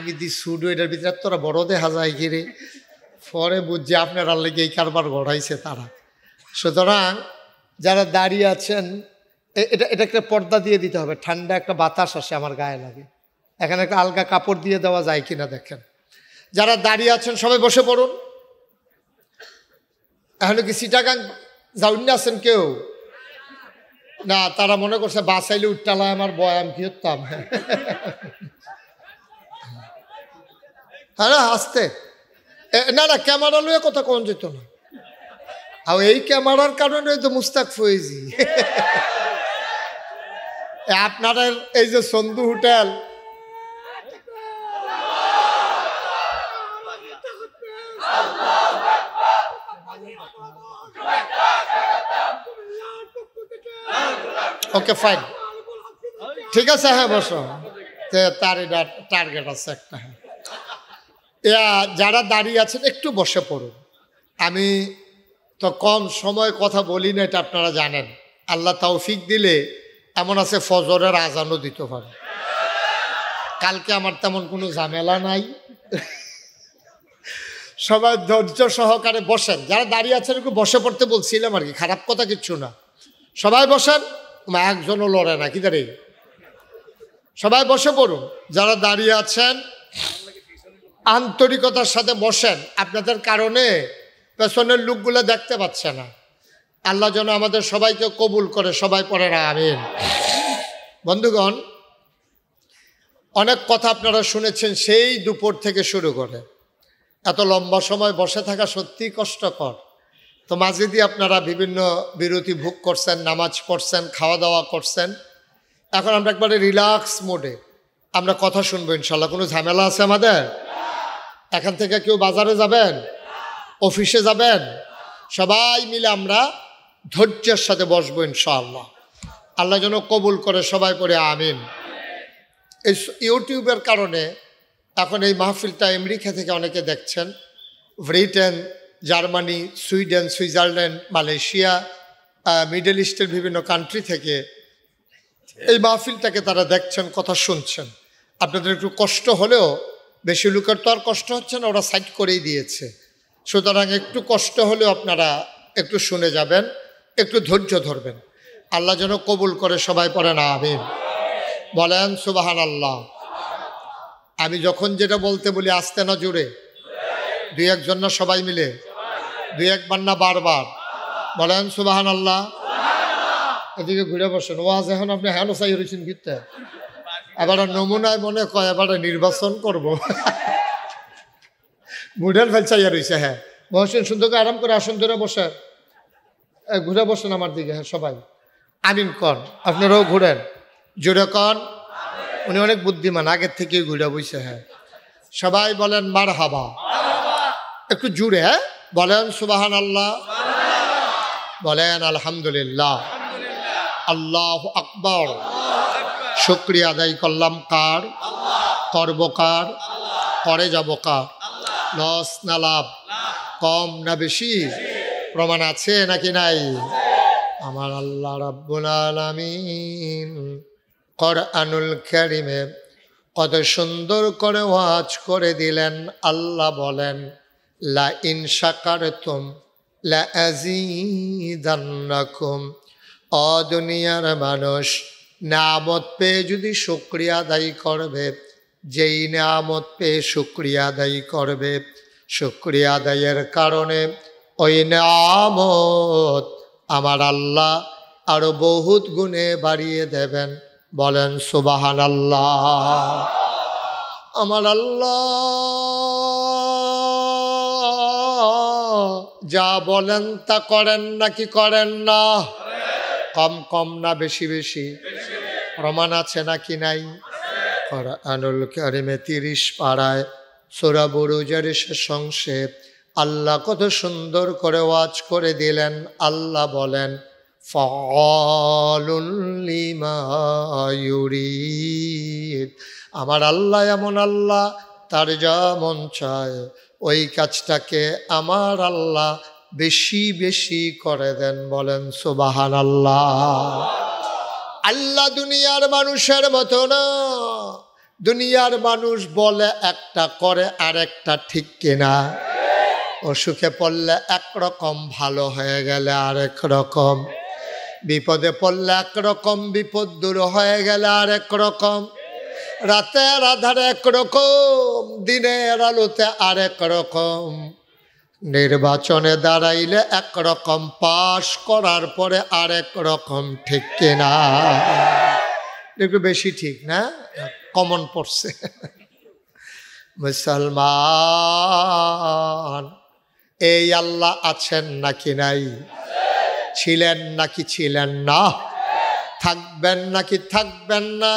আমি দি সুডো এটার ভিতরে তোরা বড় দেখা যায় কি রে, পরে বুঝছি আপনার লেগে এই কারবার গড়াইছে তারা। সুতরাং যারা দাঁড়িয়ে আছেন, এটা একটা পর্দা দিয়ে দিতে হবে, ঠান্ডা একটা বাতাস আসে আমার গায়ে লাগে, এখানে একটা আলগা কাপড় দিয়ে দেওয়া যায় কিনা দেখেন। যারা দাঁড়িয়ে আছেন সবাই বসে পড়ুন। এখন কি চিটাগাং যাউন আছেন কেউ? না, তারা মনে করছে বাসাইলে উঠটালায় আমার বয়াম কি হতাম। হ্যাঁ আসতে না না, ক্যামেরা লইয়া কথা কোন যেত না। আর এই ক্যামেরার কারণে তো মুস্তাক ফয়েজি আপনারা এই যে সন্ধু হোটেল, ওকে ফাইন, ঠিক আছে, হ্যাঁ বসো, তার এটা টার্গেট আছে একটা। হ্যাঁ, যারা দাঁড়িয়ে আছেন একটু বসে পড়ুন। আমি তো কম সময় কথা বলি না, এটা আপনারা জানেন। আল্লাহ তৌফিক দিলে এমন আছে ফজরের আজানও দিতে পারে। কালকে আমার তেমন কোনো ঝামেলা নাই। সবাই ধৈর্য সহকারে বসেন। যারা দাঁড়িয়ে আছেন একটু বসে পড়তে বলছিলাম আর কি, খারাপ কথা কিচ্ছু না। সবাই বসেন, একজনও লড়ে না কি দাঁড়িয়ে, সবাই বসে পড়ুন। যারা দাঁড়িয়ে আছেন আন্তরিকতার সাথে বসেন, আপনাদের কারণে পেছনের লোকগুলো দেখতে পাচ্ছে না। আল্লাহ যেন আমাদের সবাইকে কবুল করে, সবাই পড়ে না আমিন। বন্ধুগণ, অনেক কথা আপনারা শুনেছেন সেই দুপুর থেকে শুরু করে, এত লম্বা সময় বসে থাকা সত্যিই কষ্টকর। তো মাঝে দিয়ে আপনারা বিভিন্ন বিরতি ভোগ করছেন, নামাজ পড়ছেন, খাওয়া দাওয়া করছেন। এখন আমরা একবারে রিল্যাক্স মোডে আমরা কথা শুনবো ইনশাল্লাহ। কোনো ঝামেলা আছে আমাদের? এখান থেকে কেউ বাজারে যাবেন, অফিসে যাবেন, সবাই মিলে আমরা ধৈর্যের সাথে বসবো ইনশাআল্লাহ। আল্লাহ যেন কবুল করে, সবাই পড়ে আমিন। এই ইউটিউবের কারণে এখন এই মাহফিলটা আমেরিকা থেকে অনেকে দেখছেন, Britain, Germany, Sweden, Switzerland, Malaysia, middle ইস্টের বিভিন্ন কান্ট্রি থেকে এই মাহফিলটাকে তারা দেখছেন, কথা শুনছেন। আপনাদের একটু কষ্ট হলেও, বেশি লোকের তো আর কষ্ট হচ্ছে না, ওরা সাইড করেই দিয়েছে। সুতরাং একটু কষ্ট হলেও আপনারা একটু শুনে যাবেন, একটু ধৈর্য ধরবেন। আল্লাহ যেন কবুল করে, সবাই পড়েন আমিন। বলেন সুবহানাল্লাহ। আমি যখন যেটা বলতে বলি আস্তে না জোরে, দুই একজন না সবাই মিলে, দুই একবার না বারবার বলেন সুবহানাল্লাহ। এদিকে ঘুরে বসেন, ওয়াজ এখন আপনি হ্যাঁ চাই রয়েছেন গীতটা, এবারে নমুনায় মনে কয় এবারে নির্বাচন করব। মুডেল ফেল চাইয়া রয়েছে। হ্যাঁ বসেন, সুন্দর করে আরাম করে আসন ধরে বসে ঘুরে বসেন আমার দিকে। হ্যাঁ সবাই আমিন কন, আপনারাও ঘুরেন, জোরে কন। উনি অনেক বুদ্ধিমান, আগের থেকে ঘুরে বসে। হ্যাঁ সবাই বলেন মারহাবা, একটু জুড়ে। হ্যাঁ বলেন সুবহানাল্লাহ, বলেন আলহামদুলিল্লাহ, আল্লাহু আকবার। শুকরিয়া আদায় করলাম কার? করব কার? করে যাব কার? লস না লাভ? কম না বেশি? প্রমাণ আছে নাকি নাই? আমার আল্লাহ রাব্বুল আলামিন কোরআনুল কারীমে কত সুন্দর করে ওয়াজ করে দিলেন। আল্লাহ বলেন লা ইন শাকারতুম লা আযীদান্নাকুম। ও দুনিয়ার মানুষ, নিয়ামত পেয়ে যদি শুকরিয়া আদায় করবে, যেই নিয়ামত পেয়ে শুকরিয়া আদায় করবে, শুকরিয়া আদায়ের কারণে ওই নিয়ামত আমার আল্লাহ আরো বহুত গুণে বাড়িয়ে দেবেন। বলেন সুবহানাল্লাহ। আমার আল্লাহ যা বলেন তা করেন নাকি করেন না? কম কম না বেশি বেশি? প্রমাণ আছে নাকি নাই? কোরআনুল কারীমে 30 পারায় সূরা বুরুজের শেষ অংশে আল্লাহ কত সুন্দর করে ওয়াজ করে দিলেন। আল্লাহ বলেন ফাআলুল লিমা ইউরিদ। আমার আল্লাহ এমন আল্লাহ, তার যা মন চায় ওই কাজটাকে আমার আল্লাহ বেশি বেশি করে দেন। বলেন সুবহানাল্লাহ। আল্লাহ দুনিয়ার মানুষের মতো না, দুনিয়ার মানুষ বলে একটা, করে আরেকটা, ঠিক কিনা? অসুখে পড়লে একরকম, ভালো হয়ে গেলে আরেক রকম, বিপদে পড়লে একরকম, বিপদ দূর হয়ে গেলে আরেক রকম, রাতের আধারে একরকম, দিনের আলোতে আরেক রকম, নির্বাচনে দাঁড়াইলে একরকম, পাশ করার পরে আরেক রকম, ঠিক কিনা? একটু বেশি ঠিক না, কমন পড়ছে। মুসলমান, এই আল্লাহ আছেন নাকি নাই? ছিলেন নাকি ছিলেন না? থাকবেন নাকি থাকবেন না?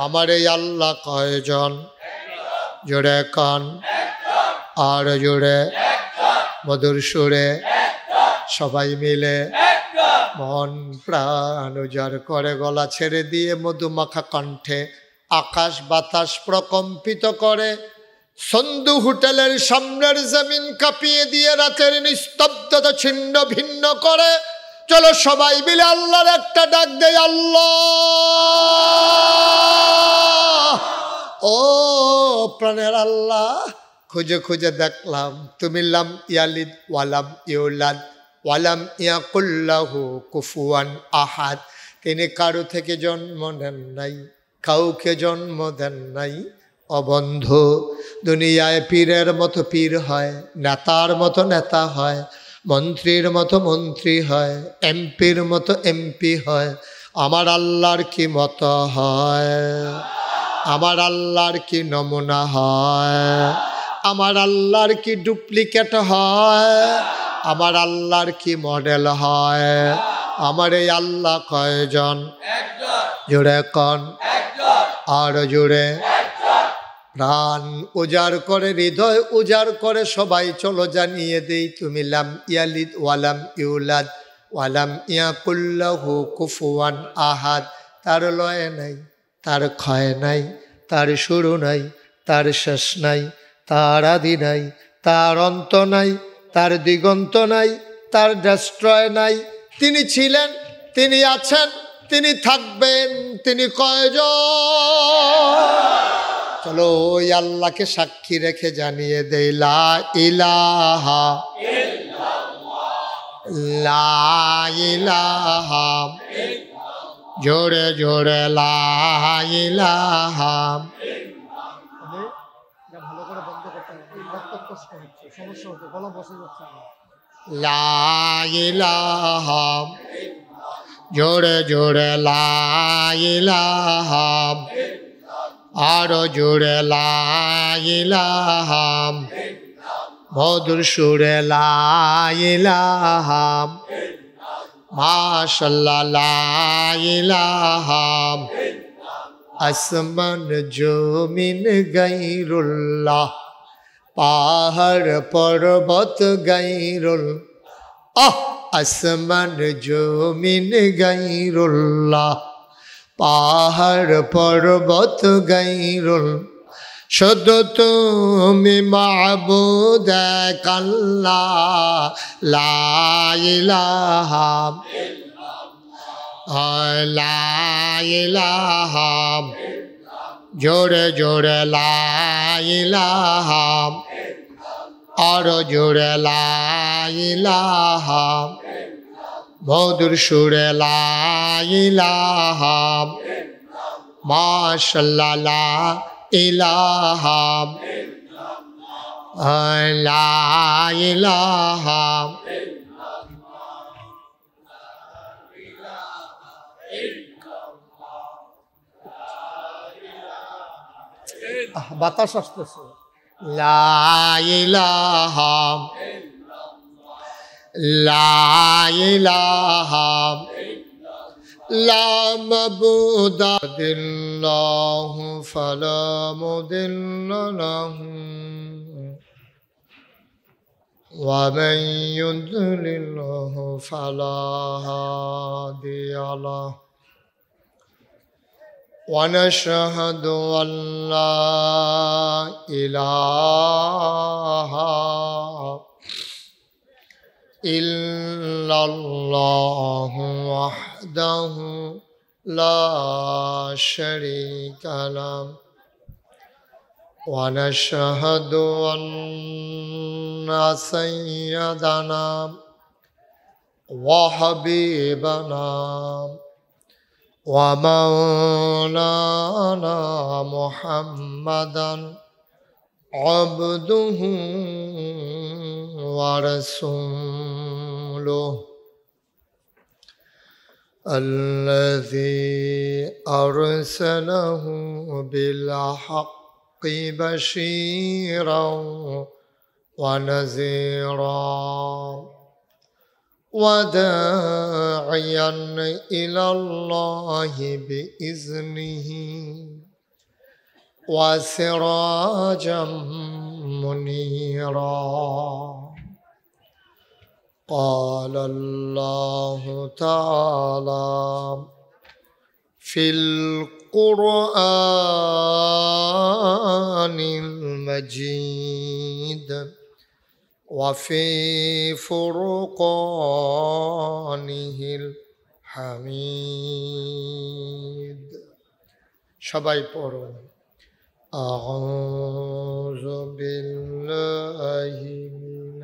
আমার এই আল্লাহ কয়জন? জোরে কান, আর জোরে, মধুর সুরে, সবাই মিলে মন প্রাণ উজাড় করে গলা ছেড়ে দিয়ে মধুমাখা কণ্ঠে আকাশ বাতাস প্রকম্পিত করে, সন্ধু হোটেলের সামনের জমিন কাঁপিয়ে দিয়ে রাতের নিস্তব্ধতা ছিন্ন ভিন্ন করে। চলো সবাই মিলে আল্লাহর একটা ডাক দেয়, আল্লাহ। ও প্রাণের আল্লাহ, খুঁজে খুঁজে দেখলাম তুমি লাম ইয়ালিদ ওয়ালাম ইউলাদ ওয়ালাম ইয়াকুল্লাহু কুফুয়ান আহাদ। তিনি কারো থেকে জন্ম নেন নাই, কাউকে জন্ম দেন নাই। অবন্ধু, দুনিয়ায় পীরের মতো পীর হয়, নেতার মতো নেতা হয়, মন্ত্রীর মতো মন্ত্রী হয়, এমপির মতো এমপি হয়। আমার আল্লাহর কি মতো হয়? আমার আল্লাহর কি নমুনা হয়? আমার আল্লাহর কি ডুপ্লিকেট হয়? আমার আল্লাহর কি মডেল হয়? আমার এই আল্লাহ কয়জন? জোরে কন, আর জোরে। প্রাণ উজাড় করে, হৃদয় উজাড় করে সবাই চলো জানিয়ে দেই, তুমি লাম ইয়ালিদ ওয়ালাম ইউলাদ ওয়ালাম ইয়াকুল্লাহু কুফুয়ান আহাদ। তার লয় নাই, তার ক্ষয় নাই, তার শুরু নাই, তার শেষ নাই, তার আদি নাই, তার অন্ত নাই, তার দিগন্ত নাই, তার ডেস্ট্রয় নাই। তিনি ছিলেন, তিনি আছেন, তিনি থাকবেন, তিনি কয়জন? চলো ওই আল্লাহকে সাক্ষী রেখে জানিয়ে দেই, লা ইলাহা লা ইলাহা, জোরে জোরে লা ইলাহা। ভালো করে বন্ধ করতে হবে, কষ্ট হচ্ছে, সমস্যা হচ্ছে, গলা বসে যাচ্ছে। লা ইলাহা, জোরে জোরে লা ইলাহা, আরো জোরে লা ইলাহা, মধুর সুরে লা ইলাহা, মাশাআল্লাহ লা ইলাহা। আসমান জমিন গায়রুল্লাহ, পাহাড় পর্বত গায়রুল্লাহ। আসমান জমিন গায়রুল্লাহ, পাহাড় পর্বত গায়রুল্লাহ। শুধু তুমি মাবুদ এক আল্লাহ, লা ইলাহা লা ইলাহা, জোরে জোরে লা ইলাহা, আরো জোরে লা ইলাহা, মধুর সুরে লা ইলাহা, মাশাআল্লাহ লা ইলাহা লা ইলাহা। বাতাস আসতেছে। লা ইলাহা লা ইলাহা লা মাবুদা ইল্লাহু ফালা মুদিল্লা লাহু ওয়া মান ইউদ্লিলহু ফালা হাদিয়া লাহু। ونشهد أن لا إله إلا الله وحده لا شريك له ونشهد أن سيدنا وحبيبنا ومولانا محمدا عبده ورسوله الذي أرسله بالحق بشيرا ونذيرا وداعيا إلى الله بإذنه وسراجا منيرا قال الله تعالى في القرآن المجيد وفي فرقانه الحميد সবাই পড়ুন أعوذ بالله من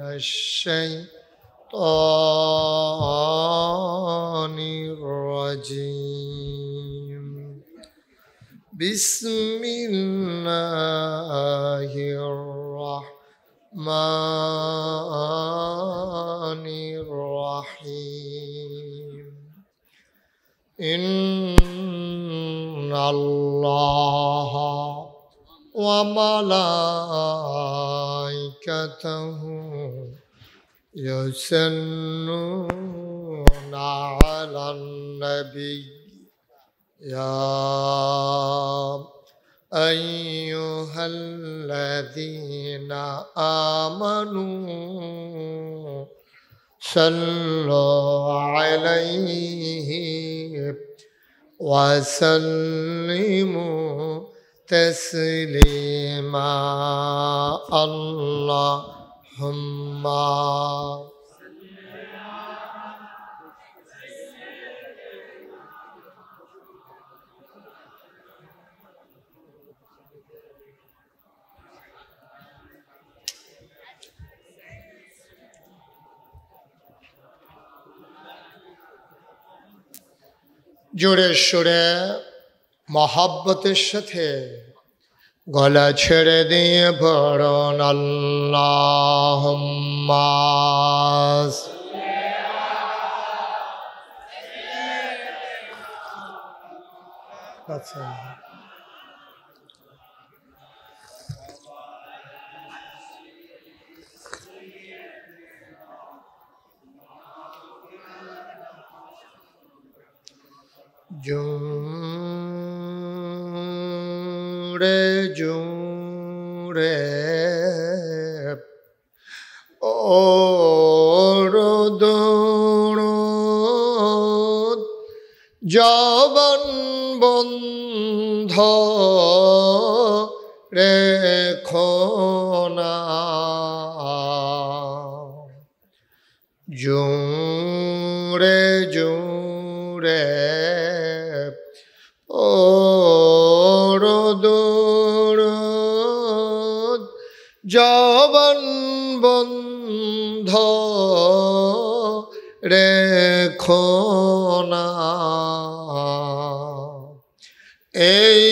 الشيطان الرجيم بسم الله الرحمن الرحيم إن الله وملائكته يصلون على النبي يا أيها الذين آمنوا صلوا عليه وسلموا تسليما اللهم জোরে সুরে মহব্বতের সাথে গলা ছেড়ে দিয়ে পড়ুন আল্লাহুম্মা আচ্ছা জোরে জোরে ওরদোড় জবান বন্ধ রেখো না জোরে জোরে জবান বন্ধ রেখো না এই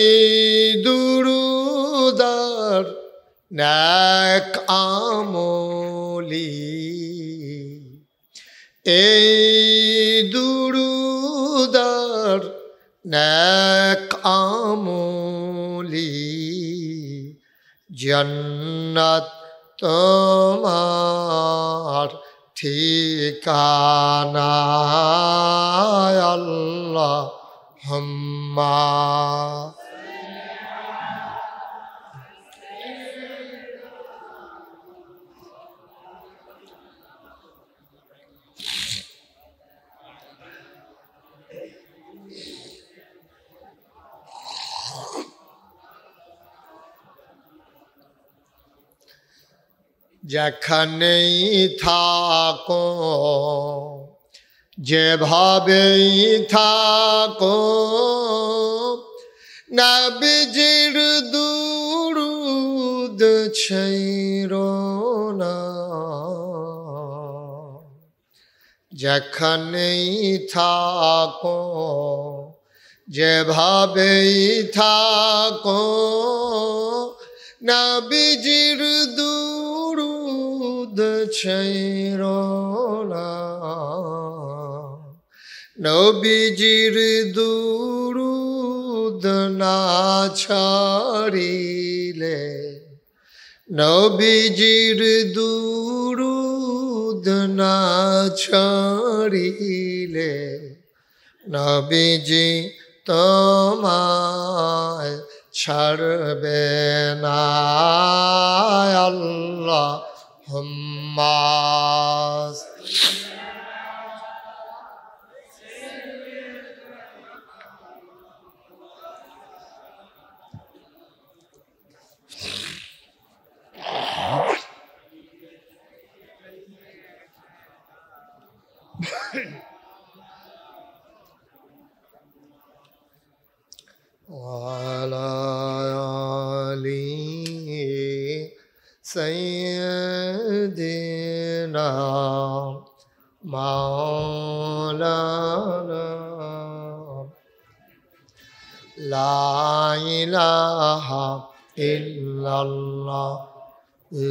দুরুদার নেক আমলি এই দুরুদার নেক আমলি জন্নত তোমার ঠিকানা আল্লাহুম্মা যেখানেই থাকো যেভাবেই থাকো নবীজির দুরূদ ছেড়ো না, যেখানেই থাকো যেভাবেই থাকো, নবীজির দুরূদ ছেড়ো না, নবীজির দুরূদ না ছাড়িলে, নবীজির দুরূদ না ছাড়িলে, নবীজি তোমায় ছাড়বে না। আল্লাহুম্মা وعلى آل سيدنا مولانا لا إله إلا الله،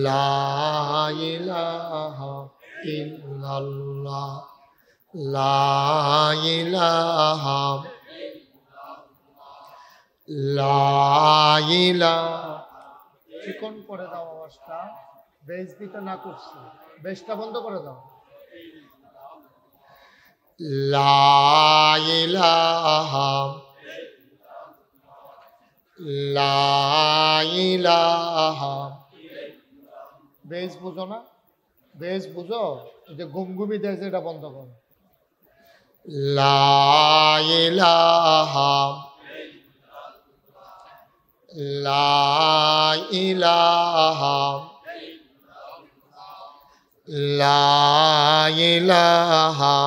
لا إله إلا الله، لا إله চিকন করে দাও আওয়াজটা, বেস দিতে না করছি, বেসটা বন্ধ করে দাও। লা ইলাহা, লা ইলাহা, বেস বুঝো না? বেস বুঝো? এই যে গুমগুমি দেয় এটা বন্ধ করো। লা ইলাহা, লা ইলাহা, লা ইলাহা,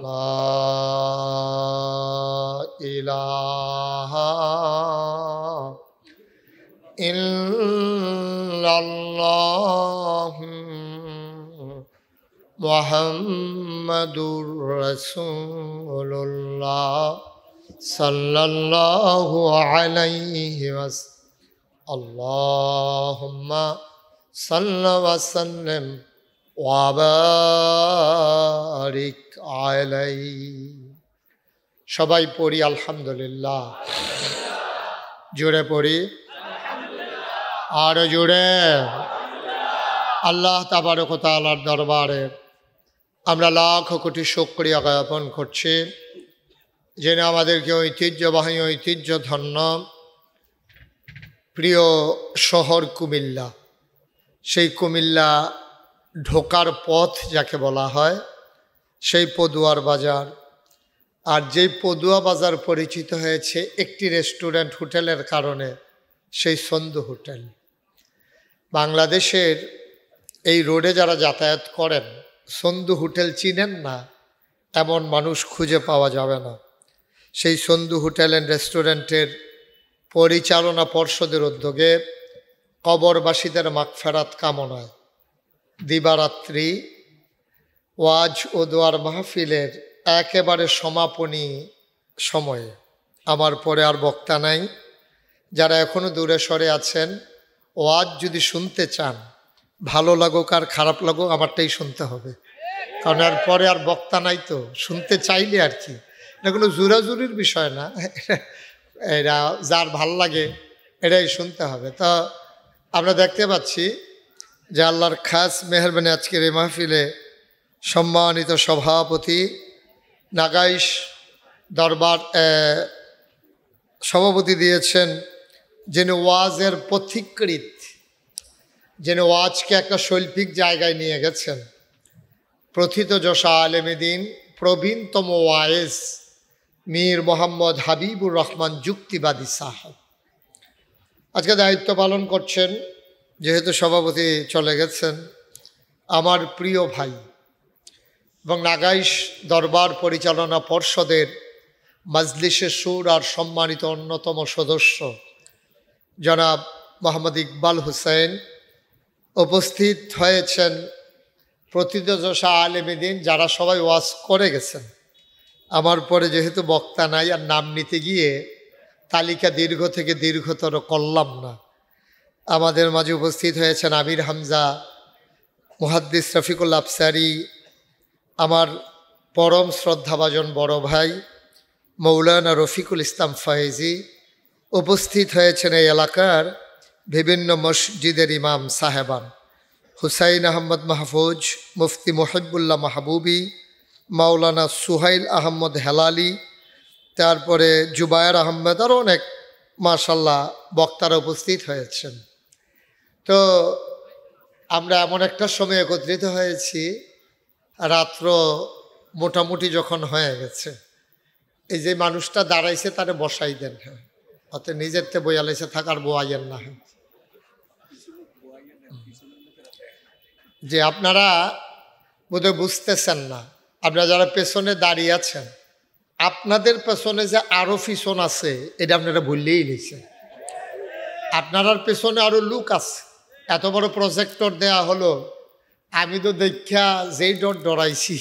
লা ইলাহা ইল্লাল্লাহ মুহাম্মাদুর রাসূলুল্লাহ সাল্লাল্লাহু আলাইহি ওয়াসাল্লাম। আল্লাহুম্মা সাল্লি ওয়া সাল্লিম ওয়া বারিক আলাইহি। সবাই পড়ি আলহামদুলিল্লাহ। জোরে পড়ি, আরো জোরে। আল্লাহ তাবারক ওয়া তাআলার দরবারে আমরা লাখ কোটি শুকরিয়া জ্ঞাপন করছি, যিনি আমাদেরকে ঐতিহ্যবাহী ঐতিহ্যধন্য প্রিয় শহর কুমিল্লা, সেই কুমিল্লা ঢোকার পথ যাকে বলা হয়, সেই পদুয়ার বাজার, আর যেই পদুয়া বাজার পরিচিত হয়েছে একটি রেস্টুরেন্ট হোটেলের কারণে, সেই সন্ধু হোটেল। বাংলাদেশের এই রোডে যারা যাতায়াত করেন, সন্ধু হোটেল চিনেন না এমন মানুষ খুঁজে পাওয়া যাবে না। সেই সন্ধু হোটেল অ্যান্ড রেস্টুরেন্টের পরিচালনা পর্ষদের উদ্যোগে কবরবাসীদের মাগফিরাত কামনায় দিবারাত্রি ওয়াজ ও দোয়ার মাহফিলের একেবারে সমাপনী সময়ে, আমার পরে আর বক্তা নাই, যারা এখনও দূরে সরে আছেন, ওয়াজ যদি শুনতে চান, ভালো লাগুক আর খারাপ লাগুক আমারটাই শুনতে হবে, কারণ এর পরে আর বক্তা নাই, তো শুনতে চাইলে আর কি, এটা কোনো জোরাজুরির বিষয় না, এরা যার ভাল লাগে এটাই শুনতে হবে। তো আমরা দেখতে পাচ্ছি যে আল্লাহর খাস মেহরবানি আজকের এই মাহফিলে সম্মানিত সভাপতি নাগাইশ দরবার সভাপতি দিয়েছেন, যিনি ওয়াজের পথিকৃৎ, যিনি ওয়াজকে একটা শৈল্পিক জায়গায় নিয়ে গেছেন, প্রথিতযশা আলেমে দ্বীন প্রবীণতম ওয়াইজ মীর মোহাম্মদ হাবিবুর রহমান যুক্তিবাদী সাহেব আজকে দায়িত্ব পালন করছেন। যেহেতু সভাপতি চলে গেছেন, আমার প্রিয় ভাই এবং নাগাইশ দরবার পরিচালনা পর্ষদের মাজলিসে সুর আর সম্মানিত অন্যতম সদস্য জনাব মোহাম্মদ ইকবাল হুসেন, উপস্থিত হয়েছেন প্রথিতযশা আলেমে দ্বীন যারা সবাই ওয়াজ করে গেছেন। আমার পরে যেহেতু বক্তা নাই আর নাম নিতে গিয়ে তালিকা দীর্ঘ থেকে দীর্ঘতর করলাম না। আমাদের মাঝে উপস্থিত হয়েছেন আমির হামজা, মুহাদ্দিস রফিকুল আফসারি, আমার পরম শ্রদ্ধাভাজন বড় ভাই মৌলানা রফিকুল ইসলাম ফয়েজি। উপস্থিত হয়েছেন এই এলাকার বিভিন্ন মসজিদের ইমাম সাহেবান, হুসাইন আহমদ মাহফুজ, মুফতি মুহিবুল্লাহ মাহবুবী, মাওলানা সুহাইল আহমদ হেলালি, তারপরে জুবায়ের আহমেদ, আরও অনেক মাশাল্লাহ বক্তারা উপস্থিত হয়েছেন। তো আমরা এমন একটা সময় একত্রিত হয়েছি, রাত্র মোটামুটি যখন হয়ে গেছে, এই যে মানুষটা দাঁড়াইছে তারে বসাই দেন, হ্যাঁ অত নিজের তে বইয়ালাইছে থাকার বোয়াইয়ের না। যে আপনারা বোধহয় বুঝতেছেন না, আপনারা যারা পেছনে দাঁড়িয়ে আছেন, আপনাদের পেছনে যে আরো পিছন আছে এটা আপনারা ভুললেই নিছেন। আপনার পেছনে আরো লোক আছে, এত বড় প্রজেক্টর দেয়া হলো, আমি তো দেখা যেই ডরাইছি